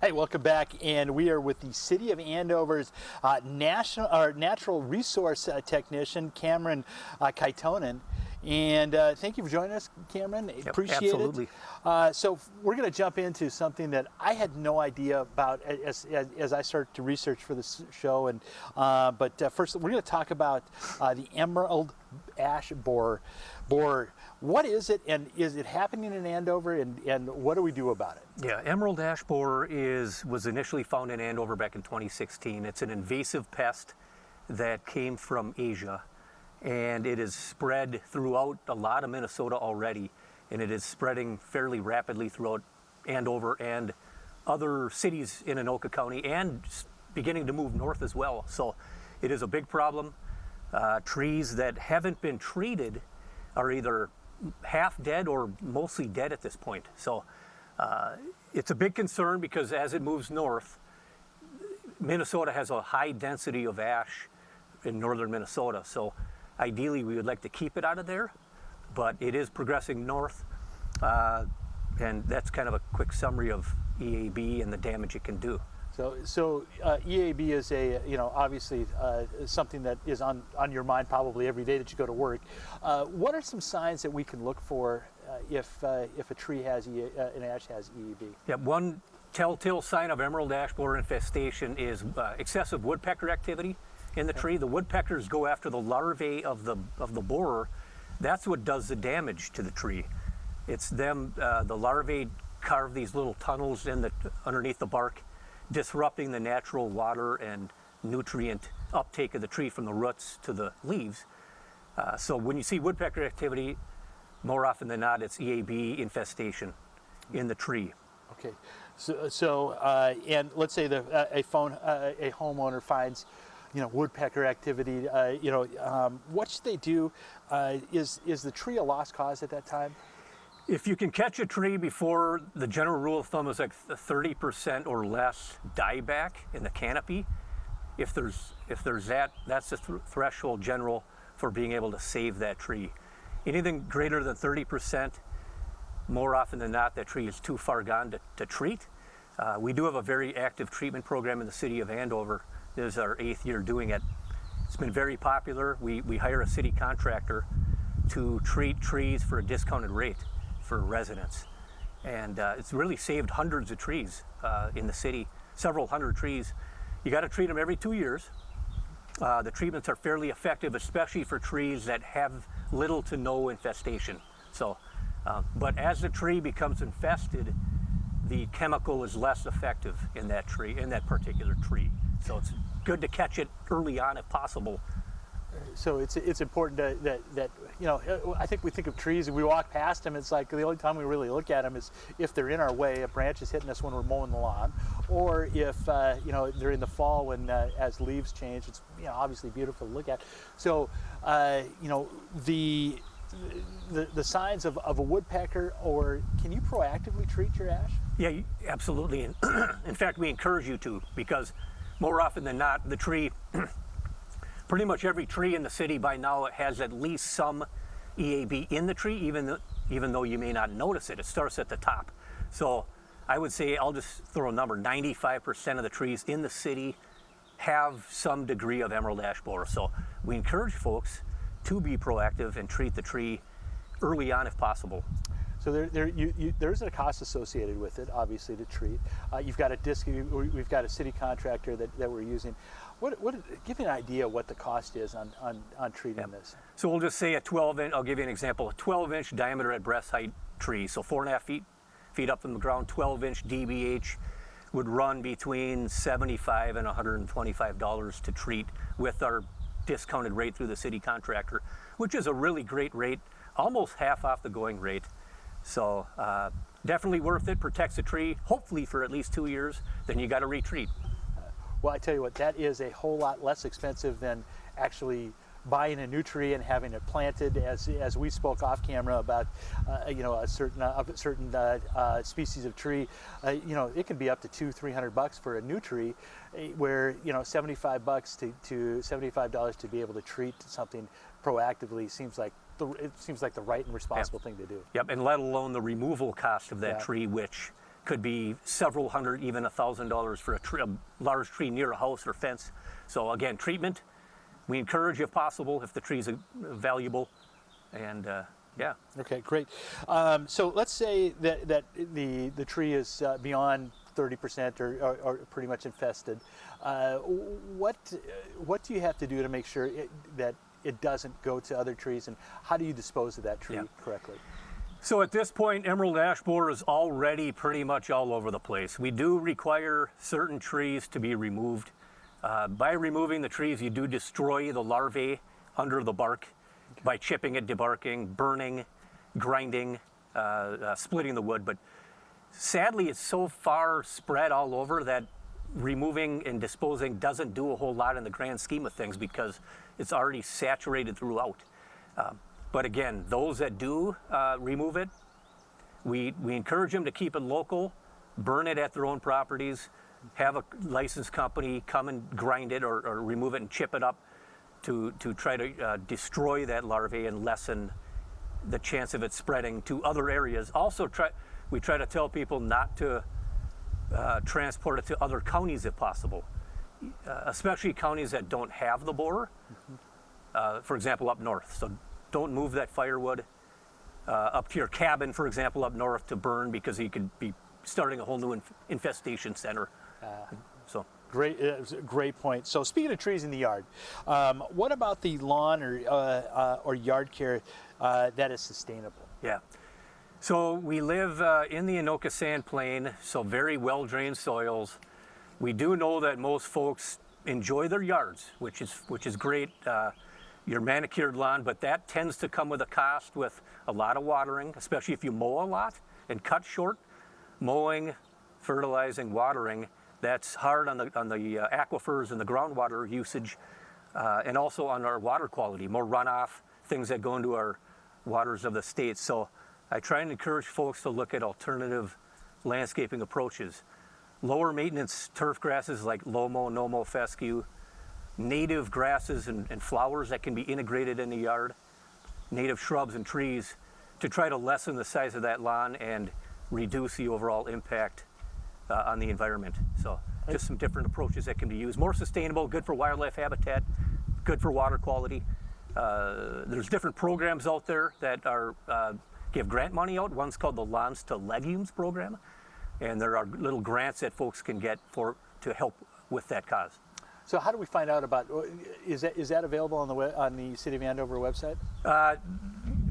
A: Hey, welcome back, and we are with the City of Andover's natural resource technician, Cameron Kytonen. And thank you for joining us, Cameron.
L: Yep,
A: appreciate
L: absolutely.
A: it. So we're going to jump into something that I had no idea about as I started to research for this show. And but first, we're going to talk about the emerald ash borer. What is it, and is it happening in Andover, and what do we do about it?
L: Yeah, emerald ash borer was initially found in Andover back in 2016. It's an invasive pest that came from Asia, and it is spread throughout a lot of Minnesota already, and it is spreading fairly rapidly throughout Andover and other cities in Anoka County, and beginning to move north as well. So it is a big problem. Trees that haven't been treated are either half dead or mostly dead at this point. So it's a big concern, because as it moves north, Minnesota has a high density of ash in northern Minnesota. So ideally we would like to keep it out of there, but it is progressing north. And that's kind of a quick summary of EAB and the damage it can do.
A: So EAB is obviously something that is on your mind probably every day that you go to work. What are some signs that we can look for if a tree has an ash has EAB?
L: Yeah, one telltale sign of emerald ash borer infestation is excessive woodpecker activity in the tree. The woodpeckers go after the larvae of the borer. That's what does the damage to the tree. It's them. The larvae carve these little tunnels underneath the bark, disrupting the natural water and nutrient uptake of the tree from the roots to the leaves. So when you see woodpecker activity, more often than not, it's EAB infestation in the tree.
A: Okay, so and let's say a homeowner finds, woodpecker activity. What should they do? Is the tree a lost cause at that time?
L: If you can catch a tree before, the general rule of thumb is like 30% or less dieback in the canopy. If there's that's the threshold general for being able to save that tree. Anything greater than 30%, more often than not, that tree is too far gone to treat. We do have a very active treatment program in the City of Andover. This is our 8th year doing it. It's been very popular. We hire a city contractor to treat trees for a discounted rate for residents, and it's really saved hundreds of trees in the city, several hundred trees. You got to treat them every 2 years. The treatments are fairly effective, especially for trees that have little to no infestation. So, but as the tree becomes infested, the chemical is less effective in that tree, in that particular tree. So it's good to catch it early on if possible.
A: So it's important that I think we think of trees and we walk past them. It's like the only time we really look at them is if they're in our way, a branch is hitting us when we're mowing the lawn, or if they're in the fall when as leaves change. It's obviously beautiful to look at. So the signs of a woodpecker, or can you proactively treat your ash?
L: Yeah, absolutely. And in fact, we encourage you to, because more often than not, the tree pretty much every tree in the city by now has at least some EAB in the tree, even though you may not notice it. It starts at the top. So I would say, I'll just throw a number, 95% of the trees in the city have some degree of emerald ash borer. So we encourage folks to be proactive and treat the tree early on if possible.
A: So there's a cost associated with it, obviously, to treat. You've got we've got a city contractor that we're using. Give me an idea what the cost is on treating this.
L: So we'll just say a 12-inch, I'll give you an example, a 12-inch diameter at breast height tree, so 4.5 feet up from the ground, 12-inch DBH would run between $75 and $125 to treat with our discounted rate through the city contractor, which is a really great rate, almost half off the going rate. So definitely worth it, protects the tree, hopefully for at least 2 years, then you got to retreat.
A: Well, I tell you what, that is a whole lot less expensive than actually buying a new tree and having it planted. As we spoke off camera about, a certain species of tree, it can be up to $200-300 for a new tree, where $75 to $75 to be able to treat something proactively seems like the right and responsible thing to do.
L: Yep, and let alone the removal cost of that tree, which could be several hundred, even $1,000 for a large tree near a house or fence. So again, treatment, we encourage if possible, if the tree's valuable, and yeah. Okay,
A: great. So let's say that the tree is beyond 30% or pretty much infested. What do you have to do to make sure that it doesn't go to other trees, and how do you dispose of that tree correctly?
L: So at this point, emerald ash borer is already pretty much all over the place. We do require certain trees to be removed. By removing the trees, you do destroy the larvae under the bark by chipping it, debarking, burning, grinding, splitting the wood. But sadly, it's so far spread all over that removing and disposing doesn't do a whole lot in the grand scheme of things because it's already saturated throughout. But again, those that do remove it, we encourage them to keep it local, burn it at their own properties, have a licensed company come and grind it or remove it and chip it up to try to destroy that larvae and lessen the chance of it spreading to other areas. Also, we try to tell people not to transport it to other counties if possible, especially counties that don't have the borer, for example, up north. So don't move that firewood up to your cabin, for example, up north to burn, because you could be starting a whole new infestation center. So
A: great point. So speaking of trees in the yard, what about the lawn or yard care that is sustainable?
L: Yeah. So we live in the Anoka sand plain, so very well-drained soils. We do know that most folks enjoy their yards, which is great. Your manicured lawn, but that tends to come with a cost with a lot of watering, especially if you mow a lot and cut short. Mowing, fertilizing, watering, that's hard on the aquifers and the groundwater usage, and also on our water quality, more runoff, things that go into our waters of the state. So I try and encourage folks to look at alternative landscaping approaches. Lower maintenance turf grasses like lomo, nomo, fescue, native grasses and flowers that can be integrated in the yard, native shrubs and trees, to try to lessen the size of that lawn and reduce the overall impact on the environment. So just some different approaches that can be used. More sustainable, good for wildlife habitat, good for water quality. There's different programs out there that give grant money out. One's called the Lawns to Legumes program, and there are little grants that folks can get to help with that cause.
A: So how do we find out about, is that available on the City of Andover website?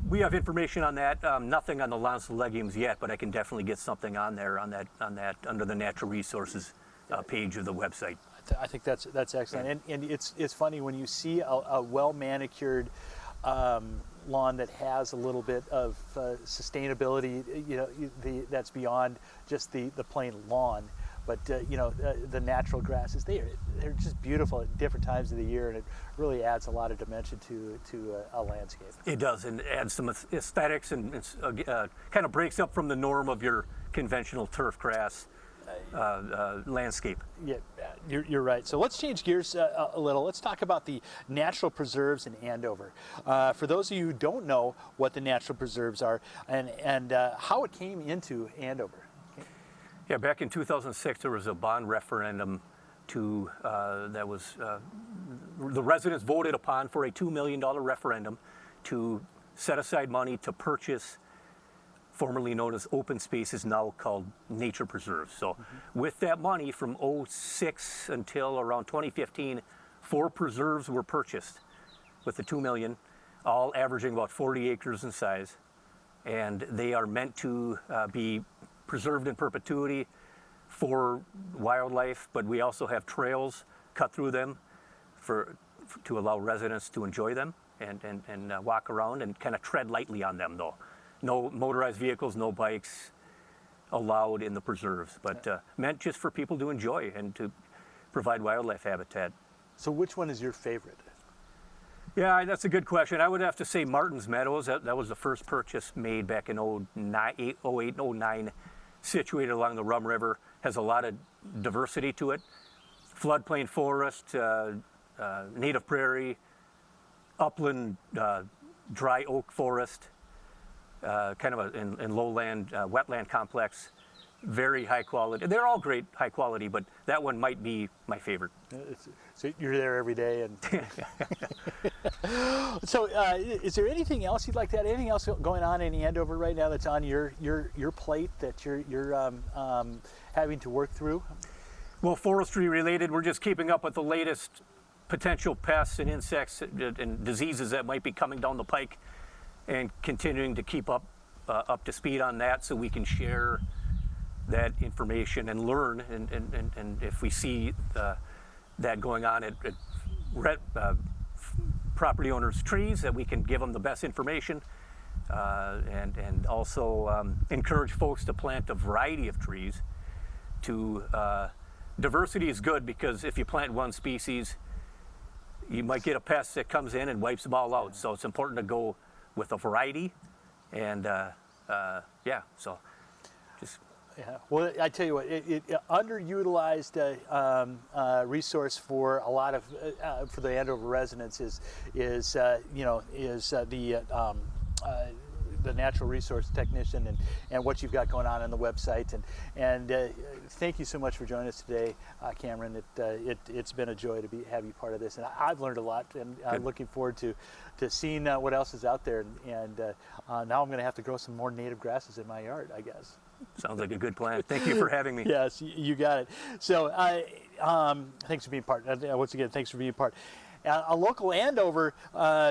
L: We have information on that. Nothing on the Lawns to Legumes yet, but I can definitely get something on there on that under the natural resources page of the website.
A: I think that's excellent. And it's funny when you see a well manicured lawn that has a little bit of sustainability, that's beyond just the plain lawn. But the natural grasses, they're just beautiful at different times of the year, and it really adds a lot of dimension to a landscape.
L: It does, and adds some aesthetics, and kind of breaks up from the norm of your conventional turf grass landscape.
A: Yeah, You're right. So let's change gears a little. Let's talk about the natural preserves in Andover. For those of you who don't know what the natural preserves are and how it came into Andover.
L: Yeah, back in 2006, there was a bond referendum that was the residents voted upon for a $2 million referendum to set aside money to purchase formerly known as open spaces, now called nature preserves. So with that money from 06 until around 2015, 4 preserves were purchased with the $2 million, all averaging about 40 acres in size. And they are meant to be preserved in perpetuity for wildlife, but we also have trails cut through them to allow residents to enjoy them and walk around and kind of tread lightly on them, though. No motorized vehicles, no bikes allowed in the preserves, but meant just for people to enjoy and to provide wildlife habitat.
A: So which one is your favorite?
L: Yeah, that's a good question. I would have to say Martin's Meadows. That was the first purchase made back in 08, 09, situated along the Rum River. Has a lot of diversity to it. Floodplain forest, native prairie, upland dry oak forest, kind of in lowland, wetland complex. Very high quality. They're all great high quality, but that one might be my favorite.
A: So you're there every day, and so is there anything else you'd like to add? Anything else going on in Andover right now that's on your plate that you're having to work through?
L: Well, forestry related, we're just keeping up with the latest potential pests and insects and diseases that might be coming down the pike, and continuing to keep up to speed on that so we can share that information and learn, and if we see that going on at property owners' trees, that we can give them the best information, and also encourage folks to plant a variety of trees. Diversity is good, because if you plant one species, you might get a pest that comes in and wipes them all out. So it's important to go with a variety, and yeah, so just.
A: Yeah. Well, I tell you what, underutilized resource for a lot of for the Andover residents is the natural resource technician and what you've got going on the website, and thank you so much for joining us today, Kameron. It's been a joy to have you part of this, and I've learned a lot, and I'm looking forward to seeing what else is out there, and now I'm going to have to grow some more native grasses in my yard, I guess.
L: Sounds like a good plan. Thank you for having me.
A: Yes, you got it. So thanks for being part. Once again, thanks for being part. A local Andover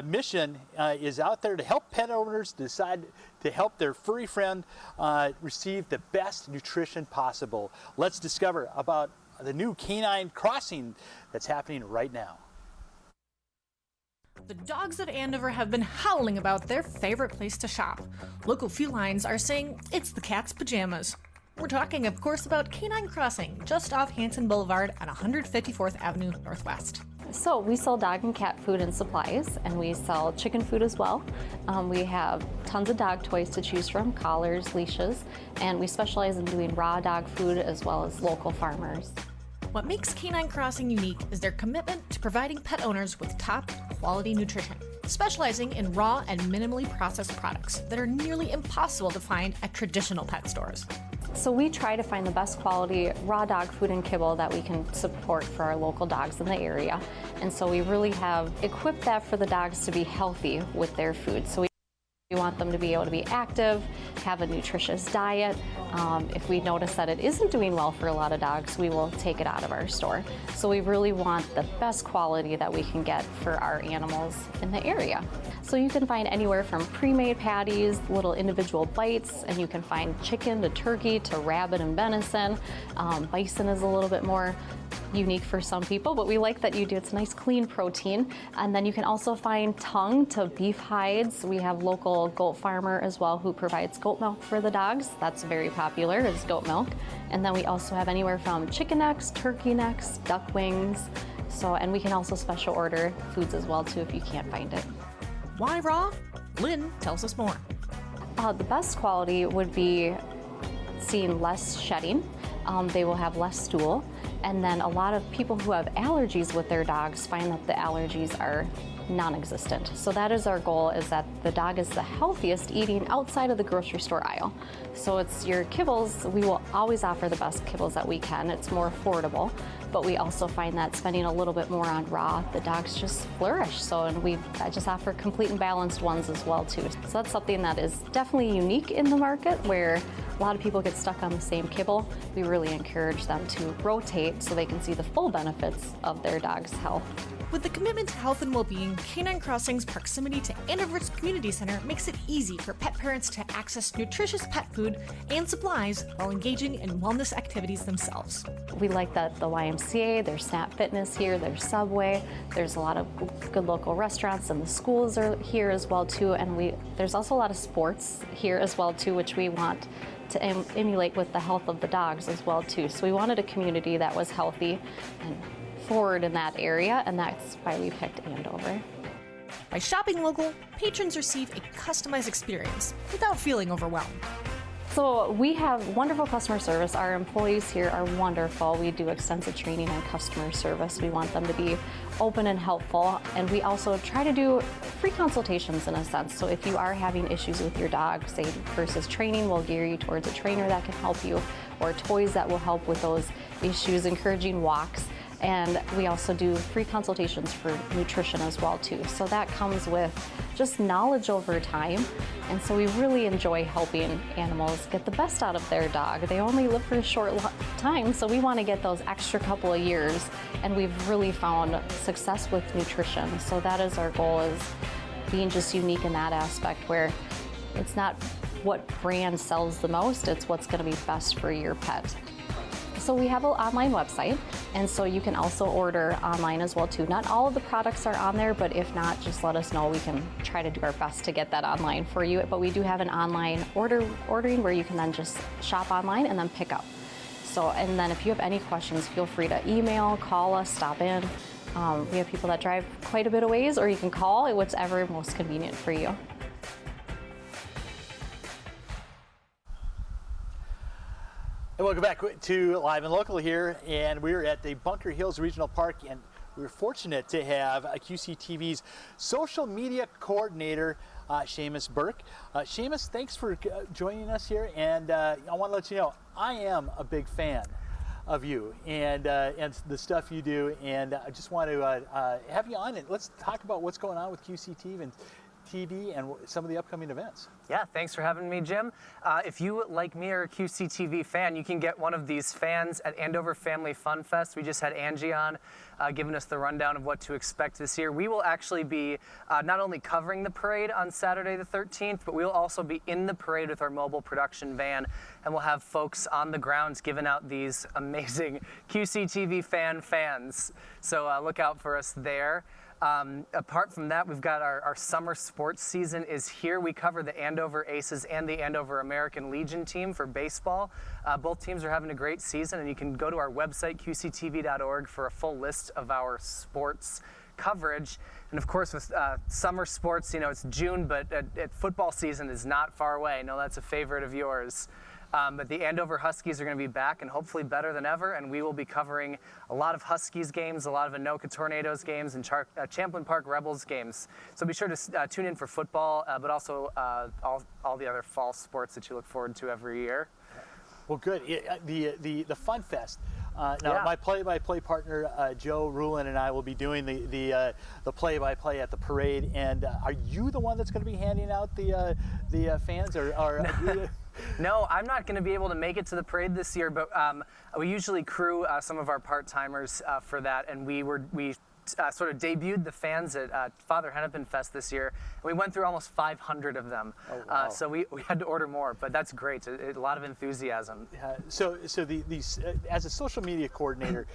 A: mission is out there to help pet owners decide to help their furry friend receive the best nutrition possible. Let's discover about the new canine crossing that's happening right now.
M: The dogs of Andover have been howling about their favorite place to shop. Local felines are saying it's the cat's pajamas. We're talking, of course, about Canine Crossing, just off Hanson Boulevard on 154th Avenue Northwest.
N: So we sell dog and cat food and supplies, and we sell chicken food as well. We have tons of dog toys to choose from, collars, leashes, and we specialize in doing raw dog food as well as local farmers.
M: What makes Canine Crossing unique is their commitment to providing pet owners with top quality nutrition, specializing in raw and minimally processed products that are nearly impossible to find at traditional pet stores.
N: So we try to find the best quality raw dog food and kibble that we can support for our local dogs in the area. And so we really have equipped that for the dogs to be healthy with their food. So we want them to be able to be active, have a nutritious diet. If we notice that it isn't doing well for a lot of dogs, we will take it out of our store. So we really want the best quality that we can get for our animals in the area. So you can find anywhere from pre-made patties, little individual bites, and you can find chicken to turkey to rabbit and venison. Bison is a little bit more unique for some people, but we like that you do. It's a nice clean protein. And then you can also find tongue to beef hides. We have local goat farmer as well who provides goat milk for the dogs. That's very popular, is goat milk. And then we also have anywhere from chicken necks, turkey necks, duck wings. So, and we can also special order foods as well too if you can't find it.
M: Why raw? Lynn tells us more.
N: The best quality would be seeing less shedding. they will have less stool. And then a lot of people who have allergies with their dogs find that the allergies are non-existent. So that is our goal, is that the dog is the healthiest eating outside of the grocery store aisle. So it's your kibbles, we will always offer the best kibbles that we can. It's more affordable, but we also find that spending a little bit more on raw, the dogs just flourish. So, and I just offer complete and balanced ones as well too. So that's something that is definitely unique in the market, where a lot of people get stuck on the same kibble. We really encourage them to rotate so they can see the full benefits of their dog's health.
M: With the commitment to health and well-being, Canine Crossing's proximity to Andover's community center makes it easy for pet parents to access nutritious pet food and supplies while engaging in wellness activities themselves.
N: We like that the YMCA, there's Snap Fitness here, there's Subway, there's a lot of good local restaurants, and the schools are here as well too, and there's also a lot of sports here as well too, which we want to emulate with the health of the dogs as well too. So we wanted a community that was healthy and forward in that area, and that's why we picked Andover.
M: By shopping local, patrons receive a customized experience without feeling overwhelmed.
N: So we have wonderful customer service. Our employees here are wonderful. We do extensive training on customer service. We want them to be open and helpful, and we also try to do free consultations in a sense. So if you are having issues with your dog, say versus training, we'll gear you towards a trainer that can help you, or toys that will help with those issues, encouraging walks. And we also do free consultations for nutrition as well too. So that comes with just knowledge over time. And so we really enjoy helping animals get the best out of their dog. They only live for a short time, so we want to get those extra couple of years. And we've really found success with nutrition. So that is our goal, is being just unique in that aspect, where it's not what brand sells the most, it's what's going to be best for your pet. So we have an online website, and so you can also order online as well too. Not all of the products are on there, but if not, just let us know. We can try to do our best to get that online for you. But we do have an online ordering where you can then just shop online and then pick up. So, and then if you have any questions, feel free to email, call us, stop in. We have people that drive quite a bit of ways, or you can call, whichever most convenient for you.
A: Welcome back to Live and Local here, and we're at the Bunker Hills Regional Park, and we're fortunate to have QCTV's social media coordinator, Seamus Burke. Seamus, thanks for joining us here, and I want to let you know I am a big fan of you and the stuff you do, and I just want to have you on, and let's talk about what's going on with QCTV and some of the upcoming events.
O: Yeah, thanks for having me, Jim. If you, like me, are a QCTV fan, you can get one of these fans at Andover Family Fun Fest. We just had Angie on, giving us the rundown of what to expect this year. We will actually be not only covering the parade on Saturday the 13th, but we'll also be in the parade with our mobile production van, and we'll have folks on the grounds giving out these amazing QCTV fans. So look out for us there. Apart from that, we've got our summer sports season is here. We cover the Andover Aces and the Andover American Legion team for baseball. Both teams are having a great season, and you can go to our website, qctv.org, for a full list of our sports coverage. And of course, with summer sports, you know, it's June, but football season is not far away. I know that's a favorite of yours. But the Andover Huskies are going to be back, and hopefully better than ever, and we will be covering a lot of Huskies games, a lot of Anoka Tornadoes games, and Champlin Park Rebels games. So be sure to tune in for football, but also all the other fall sports that you look forward to every year.
A: Well, good. The Fun Fest. Now, my play-by-play partner Joe Rulin and I will be doing the play-by-play at the parade. And are you the one that's going to be handing out the fans, or
O: No, I'm not going to be able to make it to the parade this year, but we usually crew some of our part-timers for that, and we sort of debuted the fans at Father Hennepin Fest this year, and we went through almost 500 of them. Oh, wow. So we had to order more, but that's great. A lot of enthusiasm.
A: So as a social media coordinator,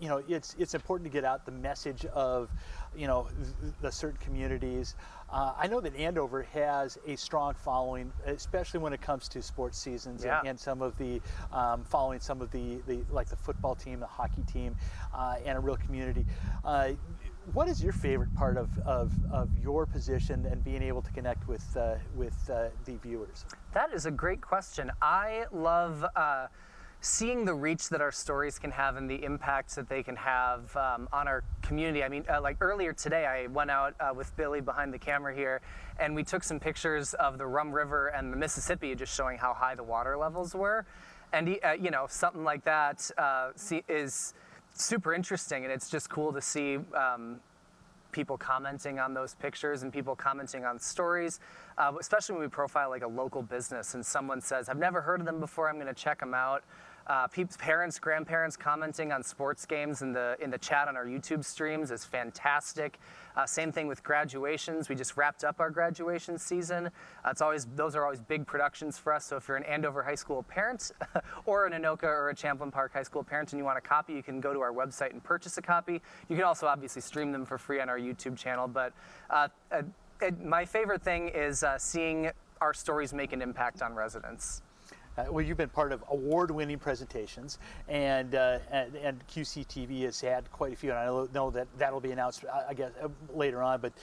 A: you know, it's important to get out the message of, you know, the certain communities. I know that Andover has a strong following, especially when it comes to sports seasons, and some of the following some of the like the football team, the hockey team, and a real community. What is your favorite part of your position and being able to connect with the viewers?
O: That is a great question. I love seeing the reach that our stories can have and the impact that they can have on our community. I mean, like earlier today, I went out with Billy behind the camera here, and we took some pictures of the Rum River and the Mississippi, just showing how high the water levels were. And, you know, something like that is super interesting, and it's just cool to see people commenting on those pictures and people commenting on stories, especially when we profile like a local business and someone says, I've never heard of them before, I'm going to check them out. Parents, grandparents commenting on sports games in the chat on our YouTube streams is fantastic. Same thing with graduations. We just wrapped up our graduation season. Those are always big productions for us. So if you're an Andover High School parent or an Anoka or a Champlain Park High School parent and you want a copy, you can go to our website and purchase a copy. You can also obviously stream them for free on our YouTube channel. But my favorite thing is seeing our stories make an impact on residents.
A: Well, you've been part of award-winning presentations, and QCTV has had quite a few, and I know that that'll be announced, I guess, later on. But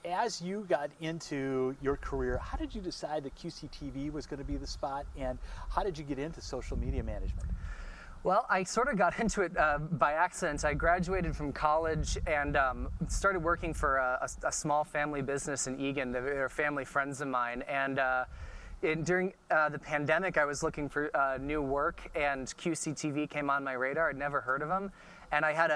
A: as you got into your career, how did you decide that QCTV was going to be the spot, and how did you get into social media management?
O: Well, I sort of got into it by accident. I graduated from college and started working for a small family business in Eagan. They're family friends of mine, and during the pandemic, I was looking for new work, and QCTV came on my radar. I'd never heard of them, and I had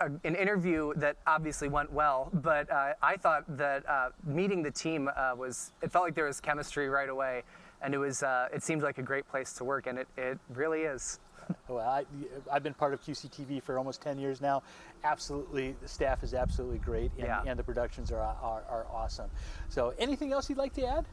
O: an interview that obviously went well, but I thought that meeting the team it felt like there was chemistry right away, and it seemed like a great place to work, and it really is.
A: Well, I've been part of QCTV for almost 10 years now. Absolutely, the staff is absolutely great, and the productions are awesome. So anything else you'd like to add?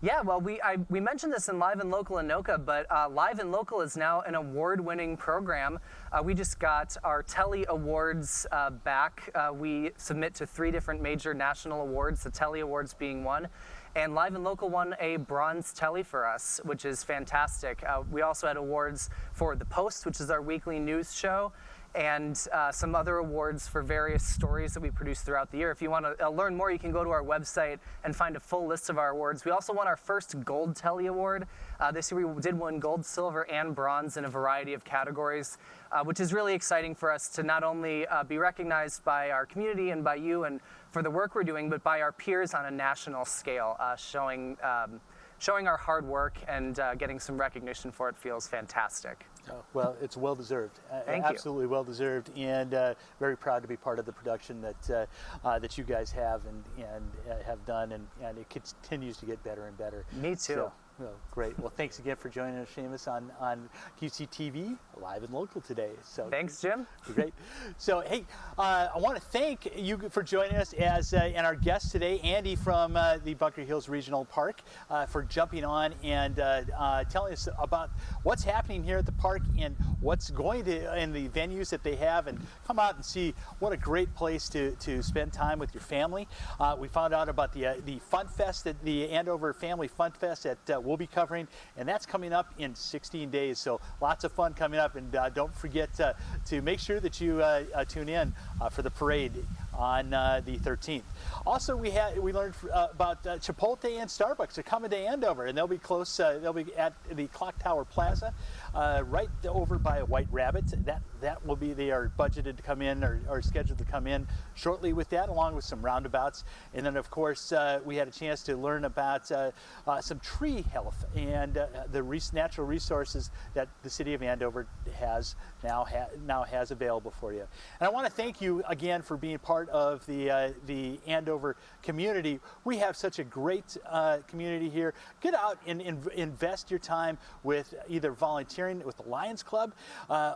O: Yeah, well, we mentioned this in Live and Local Anoka, but Live and Local is now an award-winning program. We just got our Telly Awards back. We submit to 3 different major national awards, the Telly Awards being one. And Live and Local won a bronze Telly for us, which is fantastic. We also had awards for The Post, which is our weekly news show, and some other awards for various stories that we produce throughout the year. If you want to learn more, you can go to our website and find a full list of our awards. We also won our first Gold Telly Award. This year we did win gold, silver, and bronze in a variety of categories, which is really exciting for us to not only be recognized by our community and by you and for the work we're doing, but by our peers on a national scale, showing our hard work and getting some recognition for it feels fantastic.
A: Oh, well, it's well deserved.
O: Thank you.
A: Absolutely well deserved, and very proud to be part of the production that you guys have and have done, and it continues to get better and better.
O: Me too.
A: So, well, great. Well, thanks again for joining us, Seamus, on QCTV Live and Local today. So
O: thanks, Jim.
A: Great. So hey, I want to thank you for joining us and our guest today, Andy from the Bunker Hills Regional Park, for jumping on and telling us about what's happening here at the park and what's going to and the venues that they have, and come out and see what a great place to spend time with your family. We found out about the Fun Fest, the Andover Family Fun Fest that we'll be covering, and that's coming up in 16 days. So lots of fun coming up, and don't forget to make sure that you tune in for the parade on the 13th. Also, we learned about Chipotle and Starbucks are coming to Andover, and they'll be close. They'll be at the Clock Tower Plaza, right over by White Rabbit. That will be, they are budgeted to come in or scheduled to come in shortly with that, along with some roundabouts. And then, of course, we had a chance to learn about some tree health and the natural resources that the City of Andover now has available for you. And I want to thank you again for being part of the Andover community. We have such a great community here. Get out and invest your time with either volunteering with the Lions Club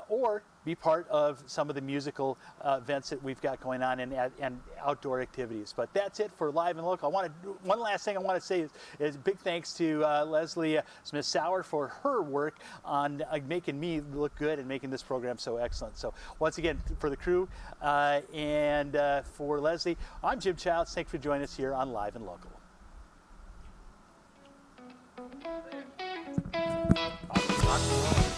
A: or be part of some of the musical events that we've got going on and outdoor activities. But that's it for Live and Local. One last thing I want to say is big thanks to Leslie Smith-Sauer for her work on making me look good and making this program so excellent. So once again, for the crew and for Leslie, I'm Jim Childs. Thanks for joining us here on Live and Local. Awesome.